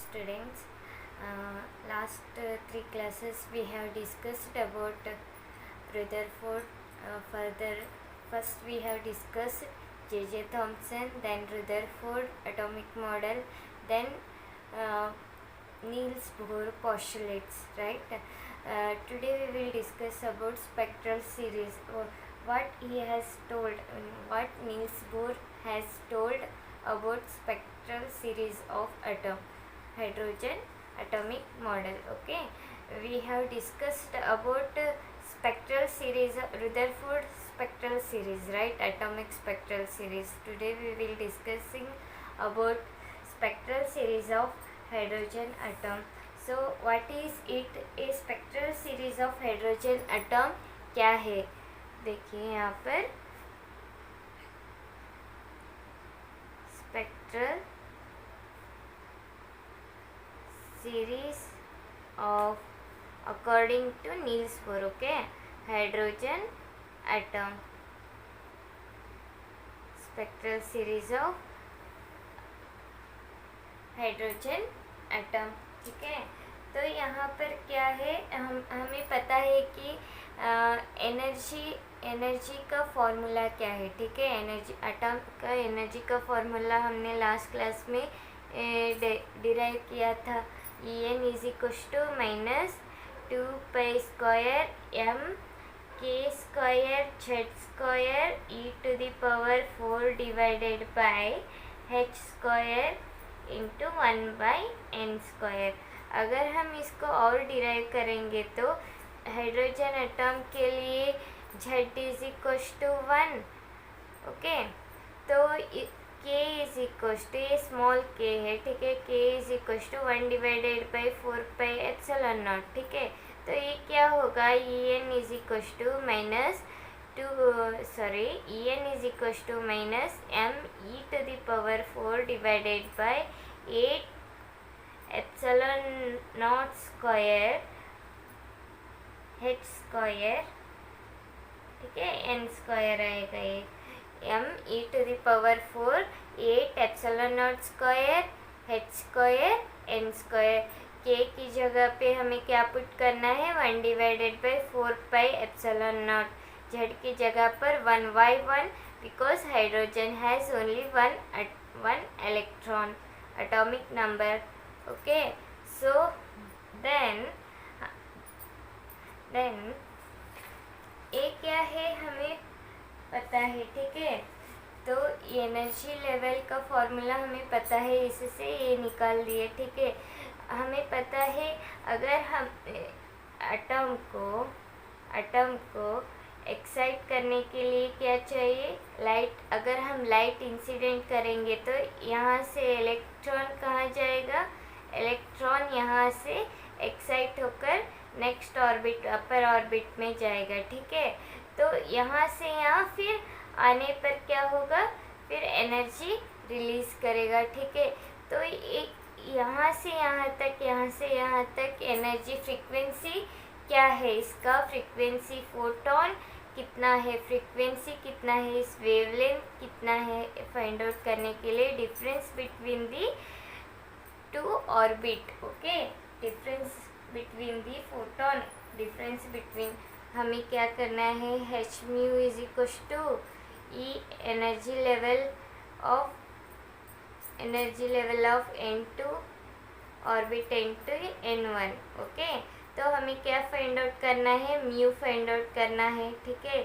students. Last three classes we have discussed about Rutherford. Further, first we have discussed J.J. Thomson, then Rutherford atomic model, then Niels Bohr postulates, right? Today we will discuss about spectral series, what he has told, what Niels Bohr has told about spectral series of hydrogen atomic model. Okay, we have discussed about spectral series, Rutherford spectral series, right? Atomic spectral series. Today we will discussing about spectral series of hydrogen atom. So what is it? A spectral series of hydrogen atom क्या है? देखिए यहाँ पर spectral series of, according to Niels Bohr, okay, hydrogen atom, spectral series of hydrogen atom. ठीक है, तो यहाँ पर क्या है, हमें पता है कि एनर्जी का फॉर्मूला क्या है. ठीक है, एनर्जी एटम का एनर्जी का फॉर्मूला हमने लास्ट क्लास में डिराइव किया था. En is equals to -2π² m k² z² e⁴ divided by h² into 1/n². अगर हम इसको और डिराइव करेंगे तो हाइड्रोजन एटम के लिए z is equals to 1. Okay, तो k इज इक्वल्स टू, ये स्मॉल k है. ठीक है, k is equals to 1 divided by 4πε0. ठीक है, तो ये क्या होगा, En is equals to En is equals to -me⁴ divided by 8ε0² h². ठीक है, n² आएगा ये me⁴ 8ε0² h² n². k की जगह पे हमें क्या पुट करना है, 1 डिवाइडेड बाई 4πε0. z की जगह पर 1/1 because hydrogen has only one electron, atomic number. Okay, so then ये क्या है हमें पता है. ठीक है, तो एनर्जी लेवल का फॉर्मूला हमें पता है, इससे ये निकाल दिए. ठीक है, हमें पता है अगर हम एटम को एक्साइट करने के लिए क्या चाहिए, लाइट. अगर हम लाइट इंसिडेंट करेंगे तो यहाँ से इलेक्ट्रॉन कहाँ जाएगा, इलेक्ट्रॉन यहाँ से एक्साइट होकर नेक्स्ट ऑर्बिट, अपर ऑर्बिट में जाएगा. ठीक है, तो यहाँ से यहाँ फिर आने पर क्या होगा, फिर एनर्जी रिलीज करेगा. ठीक है, तो यहाँ से यहाँ तक एनर्जी फ्रीक्वेंसी क्या है, इसका फ्रीक्वेंसी फोटोन कितना है, फ्रीक्वेंसी कितना है, इस वेवलेंथ कितना है, फाइंड आउट करने के लिए difference between the two orbit. Okay, difference between the photon, difference between, हमें क्या करना है, hν is equals to E energy level of n2 orbit n2 n1. Okay, तो हमें क्या फाइंड आउट करना है, म्यू फाइंड आउट करना है. ठीक है,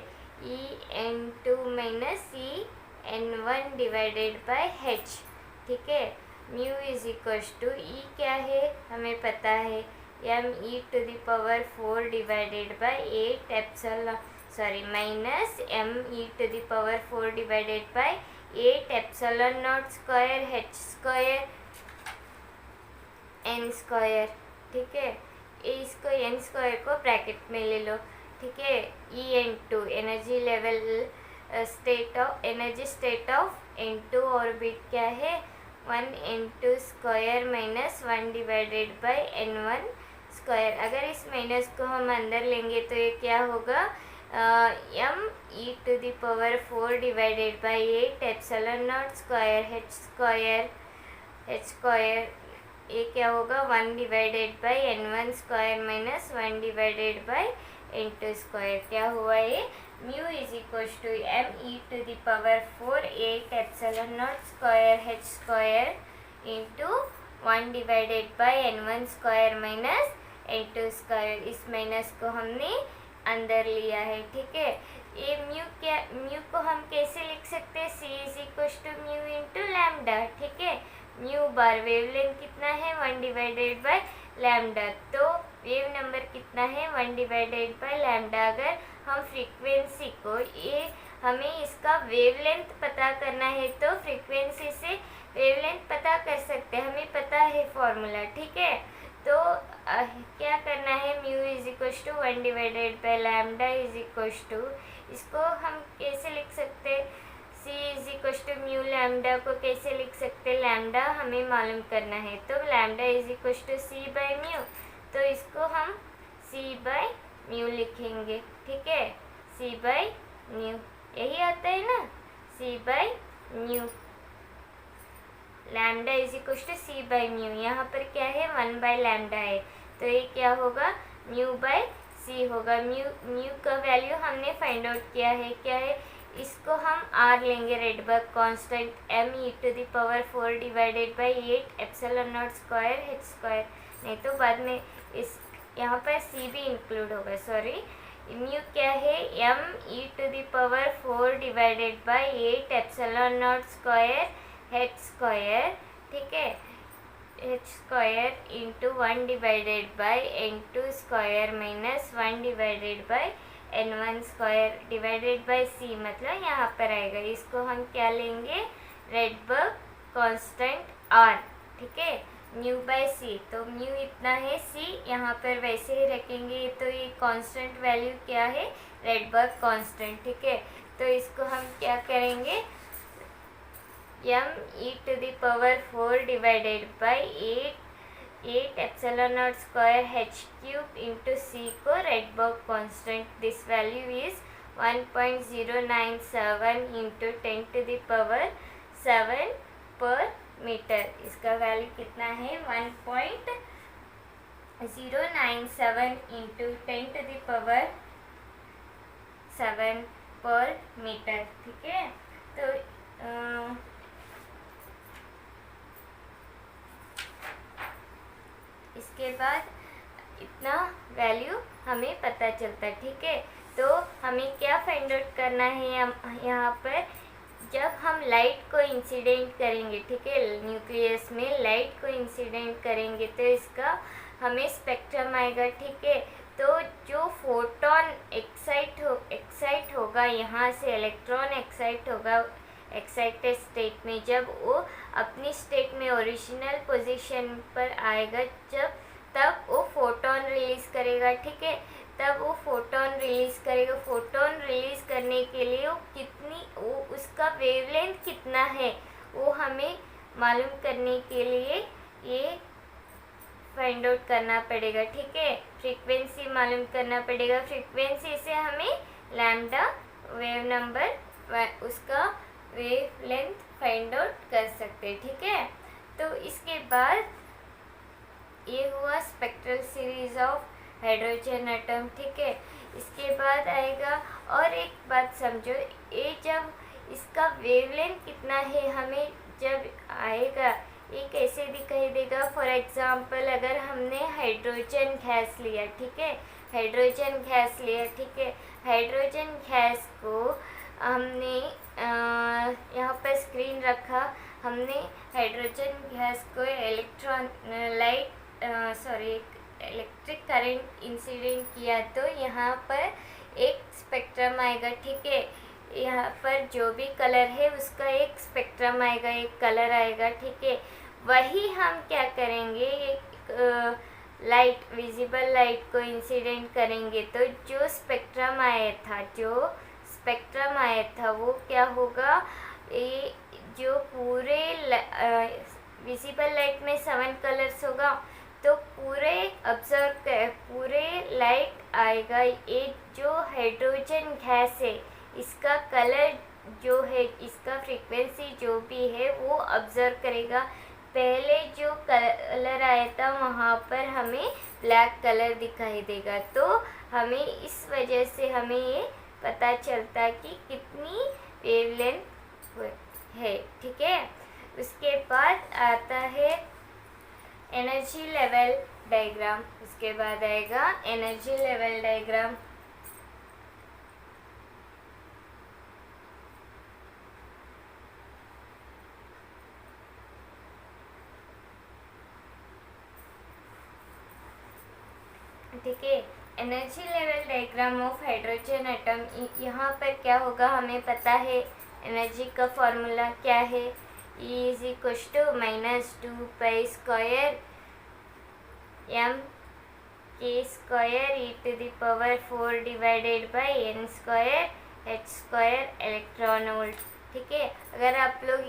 En2 - En1 divided by h. ठीक है, mu is equals to, E क्या है हमें पता है, me⁴ divided bye -me⁴ divided by 8ε0² h² n². ठीक है, इसको n² को ब्रैकेट में ले लो. ठीक है, En2 energy state of n2 orbit क्या है, 1n2² - 1 डिवाइडेड बाय n1². अगर इस माइनस को हम अंदर लेंगे तो ये क्या होगा, me⁴ डिवाइडेड बाय 8ε0² h² ये क्या होगा 1 divided by n1 square minus 1 divided by n2 square. क्या हुआ ये mu is equal to m e to the power 4 8 epsilon nought square h square into 1 divided by n1 square minus n2 square. इस minus को हमने अंदर लिया है, ठीक है। ये म्यू को हम कैसे लिख सकते हैं, c is equal to mu into lambda, ठीक है। म्यू बार वेवलेंथ कितना है 1 डिवाइडेड बाय लैम्डा, तो वेव नंबर कितना है 1 डिवाइडेड बाय लैम्डा। अगर हम फ्रीक्वेंसी को ये हमें इसका वेवलेंथ पता करना है तो फ्रीक्वेंसी से वेवलेंथ पता कर सकते हैं, हमें पता है फॉर्मूला, ठीक है। तो क्या करना है mu is equal to 1 divided by lambda is equal to, इसको हम कैसे लिख सकते हैं c is equal to mu lambda को कैसे लिख सकते हैं, लैम्डा हमें मालूम करना है तो lambda is equal to c by mu, तो इसको हम c बाय म्यू लिखेंगे, ठीक है। c बाय म्यू यही आता है ना, c by mu lambda is equal to c by mu. यहाँ पर क्या है 1 बाय लैम्डा है, तो ये क्या होगा म्यू बाय c होगा। म्यू का वैल्यू हमने फाइंड आउट किया है, क्या है, इसको हम r लेंगे Rydberg constant m e to the power 4 divided by 8 epsilon nought square h square, नहीं तो बाद में इस यहाँ पर c भी इंक्लूड होगा, सॉरी। म्यू क्या है m e to the power 4 divided by 8 epsilon nought square h square, ठीक है, h square into 1 divided by n2 square minus 1 divided by n1 square divided by c, मतलब यहाँ पर आएगा। इसको हम क्या लेंगे रेडबर्ग कांस्टेंट r, ठीक है, म्यू बाय c, तो म्यू इतना है, c यहाँ पर वैसे ही रखेंगे, तो ये कांस्टेंट वैल्यू क्या है रेडबर्ग कांस्टेंट, ठीक है। तो इसको हम क्या करेंगे m e to the power 4 divided by 8 epsilon nought square h cube into c को Rydberg constant, this value is 1.097 into 10 to the power 7 per metre. इसका वैल्यू कितना है 1.097 into 10 to the power 7 per metre, ठीक है। तो इसके बाद इतना वैल्यू हमें पता चलता है, ठीक है। तो हमें क्या फाइंड आउट करना है यहाँ पर, जब हम लाइट को इंसिडेंट करेंगे, ठीक है, न्यूक्लियस में लाइट को इंसिडेंट करेंगे तो इसका हमें स्पेक्ट्रम आएगा, ठीक है। तो जो फोटोन एक्साइट होगा, यहाँ से इलेक्ट्रॉन एक्साइट होगा एक्साइटेड स्टेट में, जब वो अपनी स्टेट में ओरिजिनल पोजीशन पर आएगा, तब वो फोटोन रिलीज करेगा, ठीक है। तब वो फोटोन रिलीज करेगा, फोटोन रिलीज करने के लिए वो उसका वेवलेंथ कितना है वो हमें मालूम करने के लिए ये फाइंड आउट करना पड़ेगा, ठीक है। फ्रीक्वेंसी मालूम करना पड़ेगा, फ्रीक्वेंसी से हमें लैम्डा वेव नंबर उसका वेवलेंथ फाइंड आउट कर सकते हैं, ठीक है। तो इसके बाद ये हुआ spectral series of hydrogen atom, ठीक है। इसके बाद आएगा और एक बात समझो, ये जब इसका वेवलेंथ कितना है हमें जब आएगा ये कैसे दिखाई देगा। फॉर एग्जांपल अगर हमने हाइड्रोजन गैस लिया, ठीक है, हाइड्रोजन गैस लिया, ठीक है, हाइड्रोजन गैस को हमने यहाँ पर स्क्रीन रखा, हमने हाइड्रोजन गैस को इलेक्ट्रिक करंट इंसिडेंट किया तो यहाँ पर एक स्पेक्ट्रम आएगा, ठीक है। यहाँ पर जो भी कलर है उसका एक स्पेक्ट्रम आएगा, एक कलर आएगा, ठीक है। वही हम क्या करेंगे, एक विजिबल लाइट को इंसिडेंट करेंगे तो जो स्पेक्ट्रम आया था वो क्या होगा, ये जो पूरे विजिबल लाइट में 7 कलर्स होगा तो पूरे लाइट आएगा। ये जो हाइड्रोजन गैस है इसका कलर जो है, इसका फ्रीक्वेंसी जो भी है वो ऑब्जर्व करेगा। पहले जो कलर आया था वहाँ पर हमें ब्लैक कलर दिखाई देगा। तो हमें इस वजह से हमें ये पता चलता कि कितनी वेवलेंथ है। ठीक है, उसके बाद आता है एनर्जी लेवल डायग्राम। उसके बाद आएगा एनर्जी लेवल डायग्राम। ठीक है, energy level diagram of hydrogen atom. यहाँ पर क्या होगा हमें पता है, एनर्जी का फॉर्मूला क्या है, E is equal to -2π² m k square e⁴ divided by n² h² electron volt. ठीक है, अगर आप लोग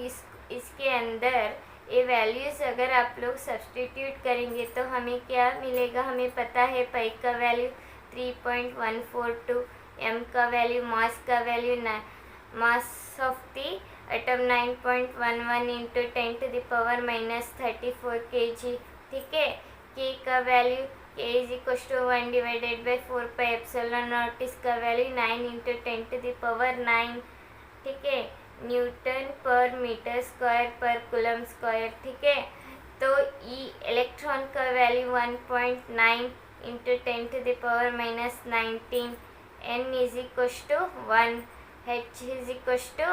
इसके अंदर ये वैल्यूज़ अगर आप लोग सब्सटीट्यूट करेंगे तो हमें क्या मिलेगा, हमें पता है पाई का वैल्यू 3.142, m का वैल्यू, मास का value, mass of the atom 9.11 into 10⁻⁻34 kg। ठीक है, k का value k is equal to 1 divided by 4πε0, इसका वैल्यू 9 इंटू 10⁹ ठीक है, newton per metre square per coulomb square. ठीक है, तो ई इलेक्ट्रॉन का वैल्यू 1.9 इंटू 10⁻⁻19, n is equal to 1, h is equal to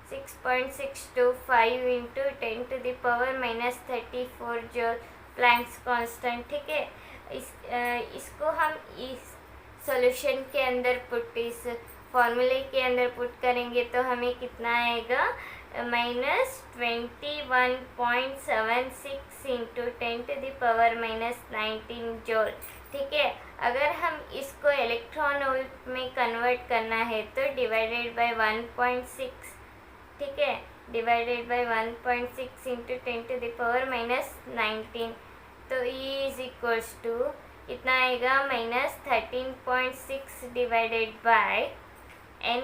6.625 into 10⁻⁻34 joule, Planck's constant. ठीक है, इसको हम इस सॉल्यूशन के अंदर पुट, इस फॉर्मूले के अंदर पुट करेंगे तो हमें कितना आएगा, -21.76 इंटू 10⁻⁻19 जूल। ठीक है, अगर हम इसको इलेक्ट्रॉन वोल्ट में कन्वर्ट करना है तो डिवाइडेड बाय 1.6, ठीक है, डिवाइडेड बाय 1.6 इंटू 10⁻⁻19, तो E इज इक्वल्स टू कितना आएगा, -13.6 डिवाइडेड बाय n²।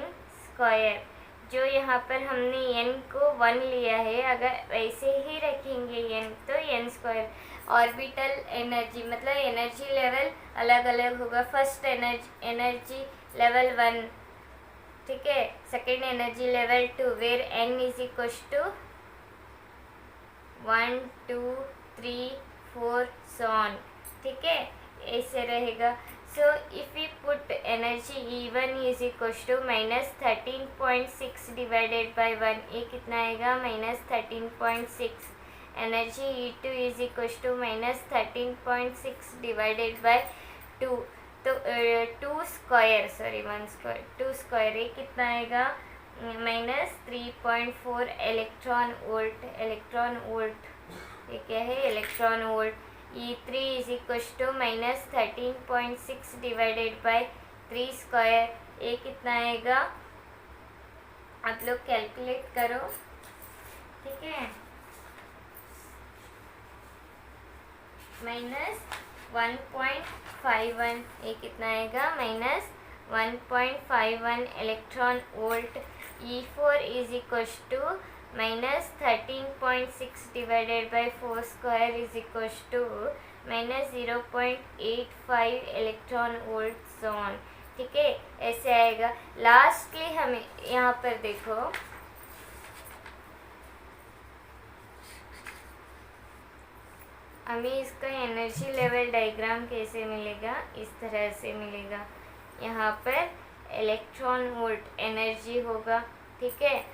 जो यहाँ पर हमने n को 1 लिया है, अगर वैसे ही रखेंगे n तो n²। ऑर्बिटल एनर्जी मतलब एनर्जी लेवल अलग अलग होगा। फर्स्ट एनर्जी लेवल 1, ठीक है, second energy level 2, where n is equal to 1 2 3 4 so on। ठीक है, ऐसे रहेगा। So if we put energy E1 is equal to -13.6 divided bye 1, ये कितना आएगा, -13.6। Energy E2 is equal to -13.6 divided bye 2, तो 2² ये कितना आएगा, -3.4 इलेक्ट्रॉन वोल्ट। ये क्या है, electron volt. E3 is equal to -13.6 divided bye 3², ये कितना आएगा, आप लोग कैलकुलेट करो। ठीक है, -1.51, ये कितना आएगा, -1.51 electron volt. E4 is equal to -13.6 divided by 4² is equal to -0.85 electron volt जोन। ठीक है, ऐसे आएगा। लास्टली हमें यहाँ पर देखो, हमें इसका एनर्जी लेवल डायग्राम कैसे मिलेगा, इस तरह से मिलेगा। यहाँ पर इलेक्ट्रॉन वोल्ट एनर्जी होगा। ठीक है,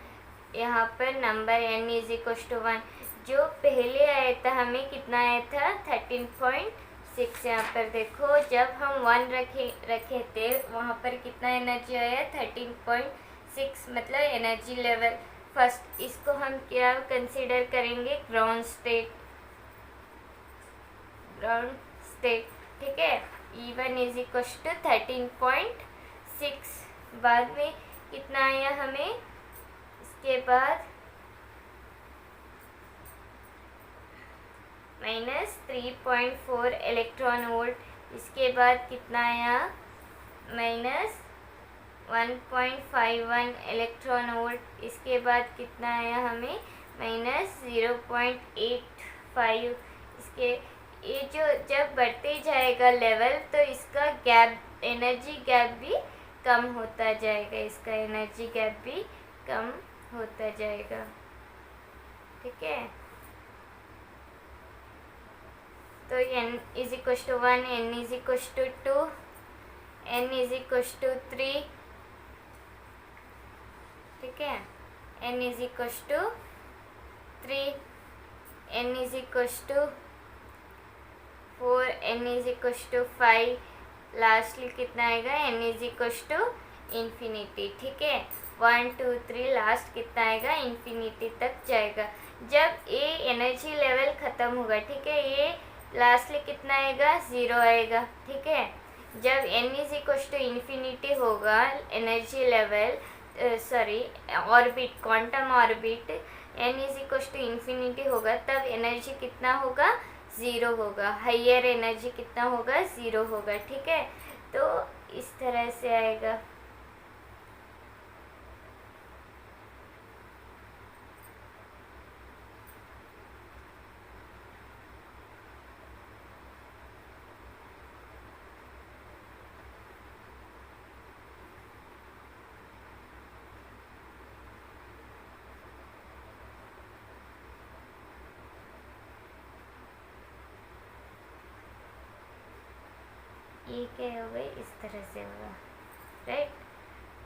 यहाँ पर number n is equal to 1, जो पहले आया था हमें कितना आया था, 13.6। यहाँ पर देखो, जब हम 1 रखे थे वहाँ पर कितना एनर्जी आया, 13.6, मतलब एनर्जी लेवल फर्स्ट। इसको हम क्या कंसीडर करेंगे, ग्राउंड स्टेट। ठीक है, E1 इज इक्वल टू 13.6। बाद में कितना आया हमें, के बाद -3.4 इलेक्ट्रॉन वोल्ट। इसके बाद कितना आया, -1.51 इलेक्ट्रॉन वोल्ट। इसके बाद कितना आया हमें, -0.85 इसके ये जो जब बढ़ते जाएगा लेवल तो इसका गैप, एनर्जी गैप भी कम होता जाएगा, इसका एनर्जी गैप भी कम होता जाएगा। ठीक है, तो n is equal to 1, n is equal to 2, n is equal to 3। ठीक है, n is equal to 3, n is equal to 4, n is equal to 5, lastly कितना आएगा, n is equal to infinity. ठीक है, 1 2 3 लास्ट कितना आएगा, infinity तक जाएगा। जब ये एनर्जी लेवल ख़त्म होगा, ठीक है, ये लास्टली कितना आएगा, 0 आएगा। ठीक है, जब n is equal to infinity होगा energy level, sorry orbit, quantum orbit, n is equal to infinity होगा, तब एनर्जी कितना होगा, 0 होगा। हाइयर एनर्जी कितना होगा, 0 होगा। ठीक है, तो इस तरह से आएगा। ये क्या होगा, इस तरह से होगा, राइट।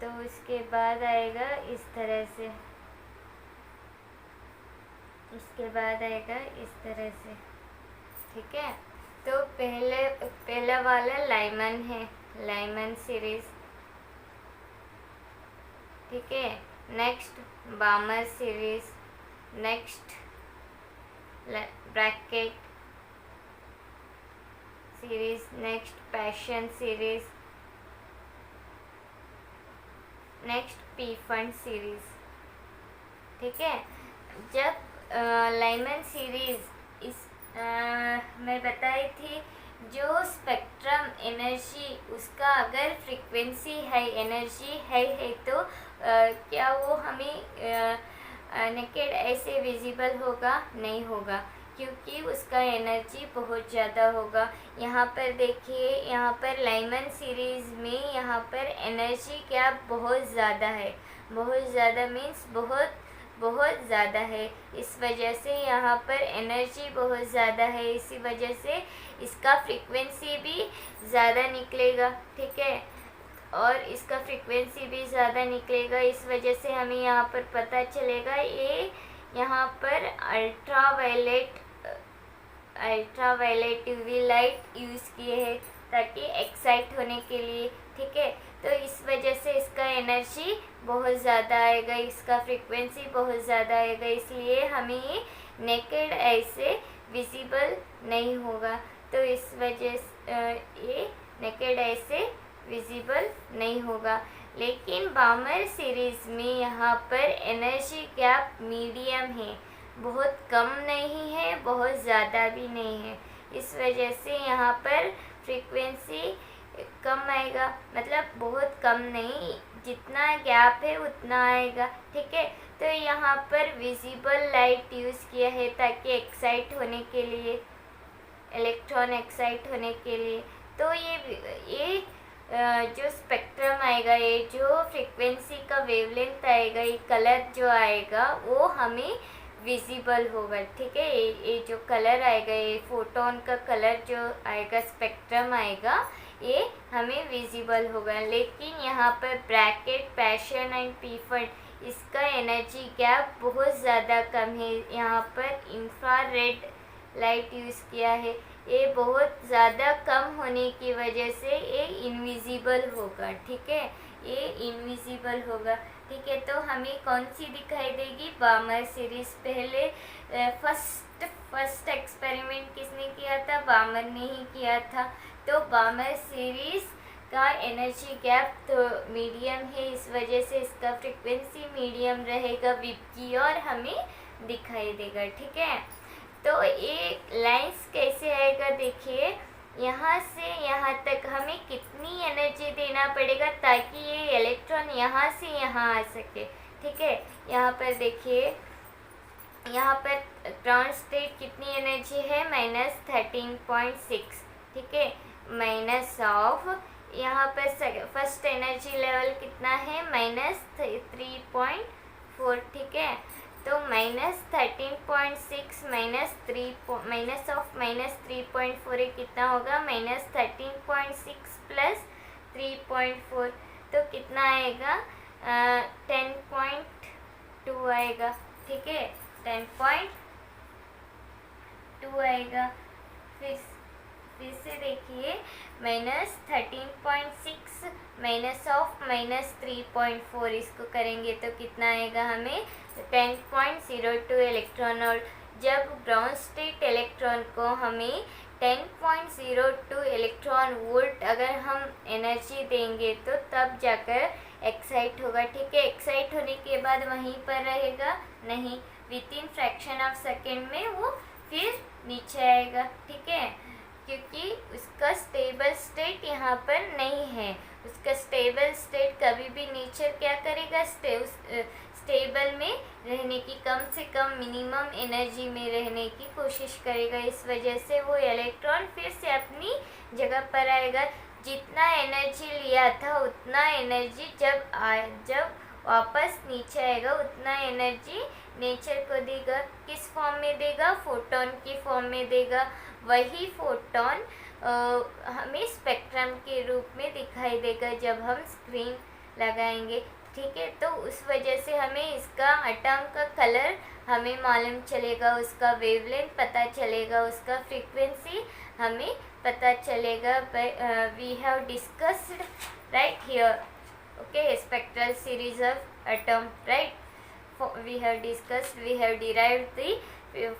तो इसके बाद आएगा इस तरह से, इसके बाद आएगा इस तरह से। ठीक है, तो पहला वाला लाइमन है, लाइमन सीरीज। ठीक है, next बामर series, next Brackett series, next passion series, next P fund series. ठीक है, जब लाइमन सीरीज इस मैं बताई थी, जो स्पेक्ट्रम एनर्जी उसका अगर फ्रीक्वेंसी है, एनर्जी है तो क्या वो हमें नेकेड ऐसे विजिबल होगा, नहीं होगा, क्योंकि उसका एनर्जी बहुत ज़्यादा होगा। यहाँ पर देखिए, यहाँ पर लाइमन सीरीज़ में यहाँ पर एनर्जी गैप बहुत ज़्यादा है, बहुत ज़्यादा मीन्स बहुत ज़्यादा है। इस वजह से यहाँ पर एनर्जी बहुत ज़्यादा है, इसी वजह से इसका फ्रीक्वेंसी भी ज़्यादा निकलेगा। ठीक है, और इसका फ्रीक्वेंसी भी ज़्यादा निकलेगा, इस वजह से हमें यहाँ पर पता चलेगा ये यहाँ पर अल्ट्रावायलेट यूवी लाइट यूज़ किए हैं ताकि एक्साइट होने के लिए। ठीक है, तो इस वजह से इसका एनर्जी बहुत ज़्यादा आएगा, इसका फ्रीक्वेंसी बहुत ज़्यादा आएगा, इसलिए हमें ये नेकेड ऐसे विजिबल नहीं होगा। तो इस वजह से ये नेकेड ऐसे विजिबल नहीं होगा। लेकिन बामर सीरीज़ में यहाँ पर एनर्जी गैप मीडियम है, बहुत कम नहीं है, बहुत ज़्यादा भी नहीं है, इस वजह से यहाँ पर फ्रीक्वेंसी कम आएगा, मतलब बहुत कम नहीं, जितना गैप है उतना आएगा। ठीक है, तो यहाँ पर विजिबल लाइट यूज़ किया है ताकि एक्साइट होने के लिए, इलेक्ट्रॉन एक्साइट होने के लिए। तो ये जो स्पेक्ट्रम आएगा, ये जो फ्रीक्वेंसी का वेवलेंथ आएगा, ये कलर जो आएगा वो हमें विजिबल होगा। ठीक है, ये जो कलर आएगा, ये फोटोन का कलर जो आएगा, स्पेक्ट्रम आएगा, ये हमें विजिबल होगा। लेकिन यहाँ पर bracket, passion and P fund, इसका एनर्जी गैप बहुत ज़्यादा कम है। यहाँ पर इंफ्रारेड लाइट यूज़ किया है, ये बहुत ज़्यादा कम होने की वजह से ये इनविजिबल होगा। ठीक है, ये इनविजिबल होगा। ठीक है, तो हमें कौन सी दिखाई देगी, बामर सीरीज़। पहले फर्स्ट एक्सपेरिमेंट किसने किया था, बामर ने ही किया था। तो बामर सीरीज़ का एनर्जी गैप तो मीडियम है, इस वजह से इसका फ्रीक्वेंसी मीडियम रहेगा, विबकी और हमें दिखाई देगा। ठीक है, तो ये लाइंस कैसे आएगा, देखिए यहाँ से यहाँ तक हमें कितनी एनर्जी देना पड़ेगा ताकि ये इलेक्ट्रॉन यहाँ से यहाँ आ सके। ठीक है, यहाँ पर देखिए यहाँ पर ग्राउंड स्टेट कितनी एनर्जी है, -13.6, ठीक है, माइनस ऑफ यहाँ पर फर्स्ट एनर्जी लेवल कितना है, -3.4, ठीक है। तो -13.6 माइनस ऑफ -3.4 कितना होगा, -13.6 प्लस 3.4, तो कितना आएगा, 10.2 आएगा, ठीक है, 10.2 आएगा। फिर से देखिए, -13.6 माइनस ऑफ -3.4, इसको करेंगे तो कितना आएगा हमें, 10.02 इलेक्ट्रॉन वोल्ट। जब ग्राउंड स्टेट इलेक्ट्रॉन को हमें 10.02 इलेक्ट्रॉन वोल्ट अगर हम एनर्जी देंगे तो तब जाकर एक्साइट होगा, ठीक है। एक्साइट होने के बाद वहीं पर रहेगा नहीं, with in fraction of second में वो फिर नीचे आएगा, ठीक है, क्योंकि उसका स्टेबल स्टेट यहाँ पर नहीं है। उसका स्टेबल स्टेट कभी भी नेचर क्या करेगा, स्टेबल में रहने की, कम से कम मिनिमम एनर्जी में रहने की कोशिश करेगा। इस वजह से वो इलेक्ट्रॉन फिर से अपनी जगह पर आएगा। जितना एनर्जी लिया था उतना एनर्जी जब वापस नीचे आएगा उतना एनर्जी नेचर को देगा। किस फॉर्म में देगा, फोटोन की फॉर्म में देगा। वही फोटोन हमें स्पेक्ट्रम के रूप में दिखाई देगा जब हम स्क्रीन लगाएंगे, ठीक है। तो उस वजह से हमें इसका एटम का कलर हमें मालूम चलेगा, उसका वेवलेंथ पता चलेगा, उसका फ्रीक्वेंसी हमें पता चलेगा। We have discussed right here, okay, spectral series of atom, right. we have derived the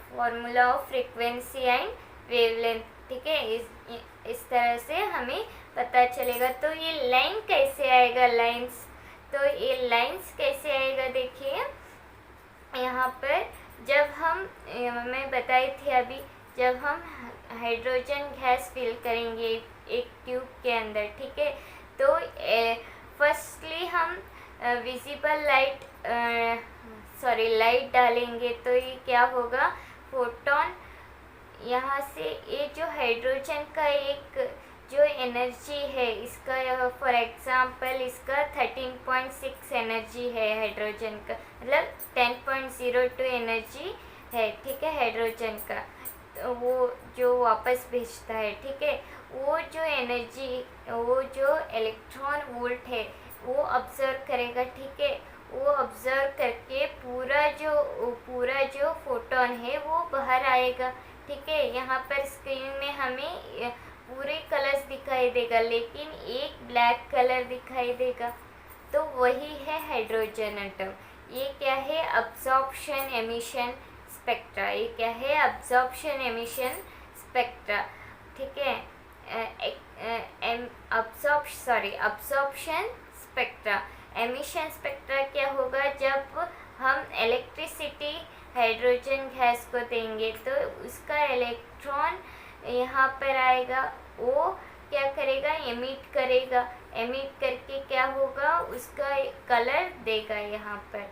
formula of frequency and wavelength, ठीक है। इस तरह से हमें पता चलेगा। तो ये लाइन कैसे आएगा, लाइंस, तो ये लाइंस कैसे आएगा, देखिए यहाँ पर जब मैं बताई थी अभी, जब हम हाइड्रोजन गैस फिल करेंगे एक ट्यूब के अंदर, ठीक है, तो फर्स्टली हम विजिबल लाइट डालेंगे तो ये क्या होगा, फोटोन यहाँ से, ये जो हाइड्रोजन का एक जो एनर्जी है इसका, फॉर एग्जांपल इसका 13.6 एनर्जी है हाइड्रोजन का, मतलब 10.02 एनर्जी है, ठीक है, हाइड्रोजन का। तो वो जो वापस भेजता है, ठीक है, वो जो एनर्जी, वो जो इलेक्ट्रॉन वोल्ट है वो ऑब्जर्व करेगा, ठीक है। वो ऑब्जर्व करके पूरा जो फोटोन है वो बाहर आएगा, ठीक है। यहाँ पर स्क्रीन में हमें पूरे कलर्स दिखाई देगा लेकिन एक ब्लैक कलर दिखाई देगा, तो वही है हाइड्रोजन एटम। ये क्या है, अब्जॉर्प्शन एमिशन स्पेक्ट्रा। ये क्या है, अब्जॉर्प्शन एमिशन स्पेक्ट्रा, ठीक है। Absorption spectra. एमिशन स्पेक्ट्रा क्या होगा, जब हम इलेक्ट्रिसिटी हाइड्रोजन गैस को देंगे तो उसका इलेक्ट्रॉन यहाँ पर आएगा, वो क्या करेगा, एमिट करेगा। एमिट करके क्या होगा, उसका कलर देगा यहाँ पर।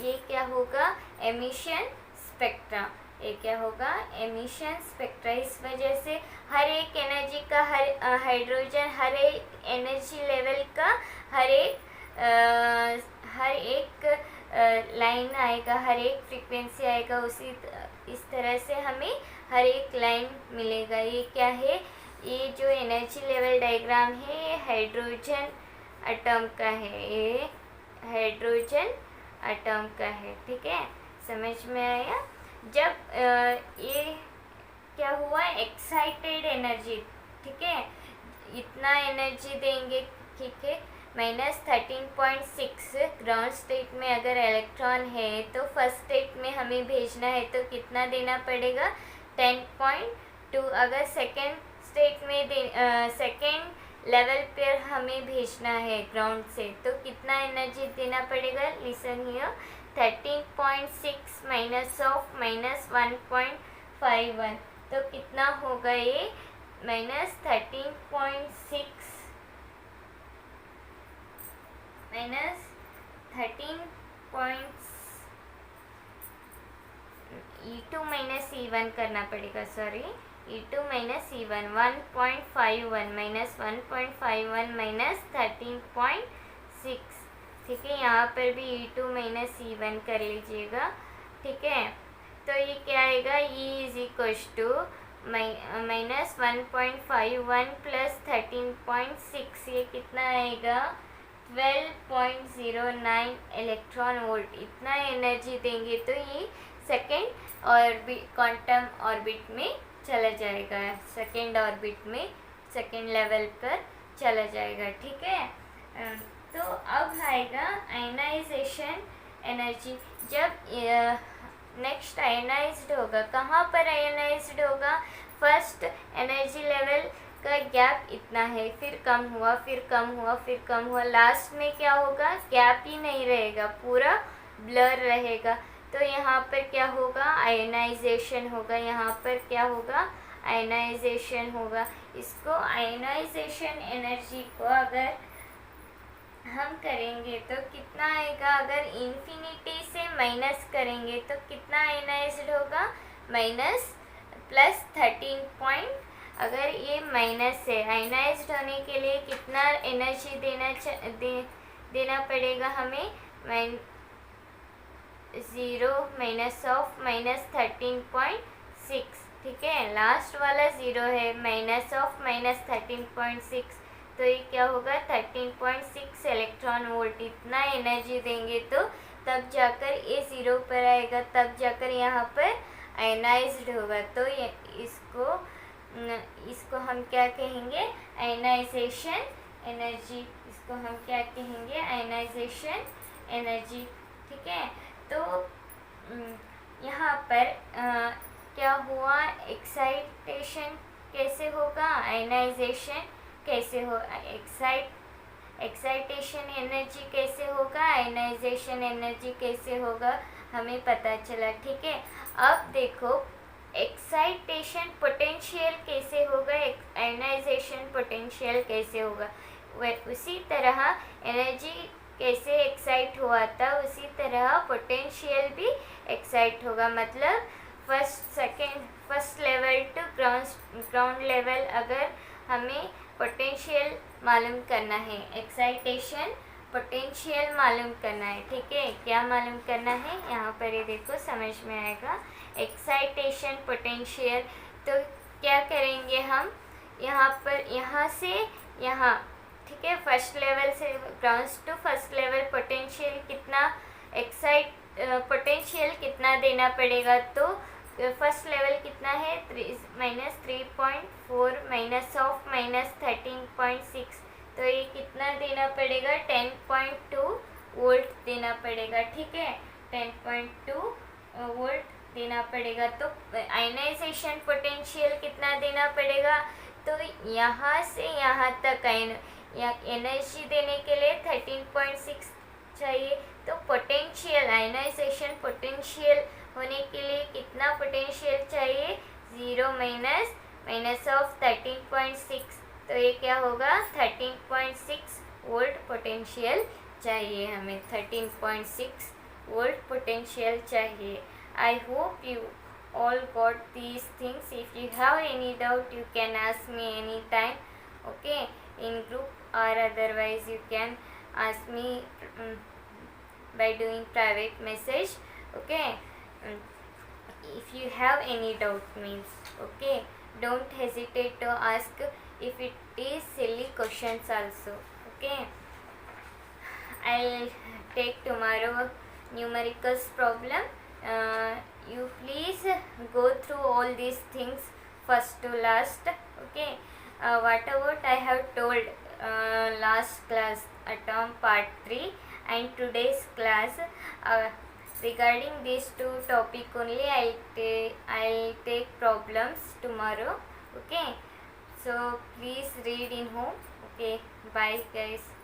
ये क्या होगा, एमिशन स्पेक्ट्रा। ये क्या होगा, एमिशन स्पेक्ट्रा। इस वजह से हर एक एनर्जी का, हाइड्रोजन हर एक एनर्जी लेवल का हर एक लाइन आएगा, हर एक फ्रीक्वेंसी आएगा, इस तरह से हमें हर एक लाइन मिलेगा। ये क्या है, ये जो एनर्जी लेवल डायग्राम है ये हाइड्रोजन एटम का है, ये हाइड्रोजन एटम का है, ठीक है। समझ में आया। जब ये क्या हुआ, एक्साइटेड एनर्जी, ठीक है, इतना एनर्जी देंगे, ठीक है, -13.6 ग्राउंड स्टेट में अगर इलेक्ट्रॉन है तो फर्स्ट स्टेट में हमें भेजना है तो कितना देना पड़ेगा, 10.2। अगर सेकेंड स्टेट में सेकेंड लेवल पर हमें भेजना है ग्राउंड से तो कितना एनर्जी देना पड़ेगा, लिसन हियर, 13.6 माइनस ऑफ -1.51, तो कितना होगा ये, -13.6 -13 E2 माइनस E1 करना पड़ेगा, sorry E2 minus E1, 1.51 minus 1.51 minus 13.6, ठीक है। यहाँ पर भी E2 माइनस E1 कर लीजिएगा, ठीक है। तो ये क्या आएगा, E is equals to minus 1.51 plus 13.6, ये कितना आएगा 12.09 इलेक्ट्रॉन वोल्ट। इतना एनर्जी देंगे तो ये सेकेंड ऑर्बिट, क्वांटम ऑर्बिट में चला जाएगा, सेकेंड ऑर्बिट में, सेकेंड लेवल पर चला जाएगा, ठीक है। तो अब आएगा आयनाइजेशन एनर्जी। जब नेक्स्ट आयनाइज्ड होगा, कहाँ पर आयनाइज्ड होगा, फर्स्ट एनर्जी लेवल का गैप इतना है, फिर कम हुआ, फिर कम हुआ, फिर कम हुआ, लास्ट में क्या होगा, गैप ही नहीं रहेगा, पूरा ब्लर रहेगा। तो यहाँ पर क्या होगा, आयनाइजेशन होगा, यहाँ पर क्या होगा, आयनाइजेशन होगा। इसको आयनाइजेशन एनर्जी को अगर हम करेंगे तो कितना आएगा, अगर इन्फिनिटी से माइनस करेंगे तो कितना आयनाइज्ड होगा, माइनस प्लस 13 अगर ये माइनस है, आयनाइज्ड होने के लिए कितना एनर्जी देना पड़ेगा हमें, 0 माइनस ऑफ माइनस 13.6, ठीक है। लास्ट वाला 0 है, माइनस ऑफ माइनस 13.6, तो ये क्या होगा 13.6 इलेक्ट्रॉन वोल्ट। इतना एनर्जी देंगे तो तब जाकर ये 0 पर आएगा, तब जाकर यहाँ पर आयनाइज्ड होगा। तो ये इसको हम क्या कहेंगे, आयनाइजेशन एनर्जी। इसको हम क्या कहेंगे, आयनाइजेशन एनर्जी, ठीक है। तो यहाँ पर क्या हुआ, एक्साइटेशन कैसे होगा, आयनाइजेशन कैसे हो, एक्साइटेशन एनर्जी कैसे होगा, आयनाइजेशन एनर्जी कैसे होगा, हमें पता चला, ठीक है। अब देखो एक्साइटेशन पोटेंशियल कैसे होगा, आयनाइजेशन पोटेंशियल कैसे होगा। उसी तरह एनर्जी कैसे एक्साइट हुआ था, उसी तरह पोटेंशियल भी एक्साइट होगा। मतलब first level to ground level अगर हमें पोटेंशियल मालूम करना है, एक्साइटेशन पोटेंशियल मालूम करना है, ठीक है। क्या मालूम करना है, यहाँ पर ये देखो समझ में आएगा, एक्साइटेशन पोटेंशियल। तो क्या करेंगे हम, यहाँ पर यहाँ से यहाँ, ठीक है, फर्स्ट लेवल से ground to first level potential कितना, पोटेंशियल कितना देना पड़ेगा। तो फर्स्ट लेवल कितना है, माइनस 3.4 माइनस ऑफ माइनस 13.6, तो ये कितना देना पड़ेगा, 10.2 वोल्ट देना पड़ेगा, ठीक है, 10.2 वोल्ट देना पड़ेगा। तो आयनाइजेशन पोटेंशियल कितना देना पड़ेगा, तो यहाँ से यहाँ तक एनर्जी देने के लिए 13.6 चाहिए। तो पोटेंशियल, आयनाइजेशन पोटेंशियल होने के लिए कितना पोटेंशियल चाहिए, 0 माइनस ऑफ 13.6, तो ये क्या होगा 13.6 वोल्ट पोटेंशियल चाहिए हमें, 13.6 वोल्ट पोटेंशियल चाहिए। I hope you all got these things. If you have any doubt, you can ask me anytime, okay, in group or otherwise you can ask me by doing private message, okay. If you have any doubt means, okay, don't hesitate to ask if it is silly questions also, okay. I'll take tomorrow numericals problem. You please go through all these things first to last, okay. What about I have told last class atom part 3 and today's class, regarding these two topic only I'll take problems tomorrow, okay. So please read in home, okay. Bye guys.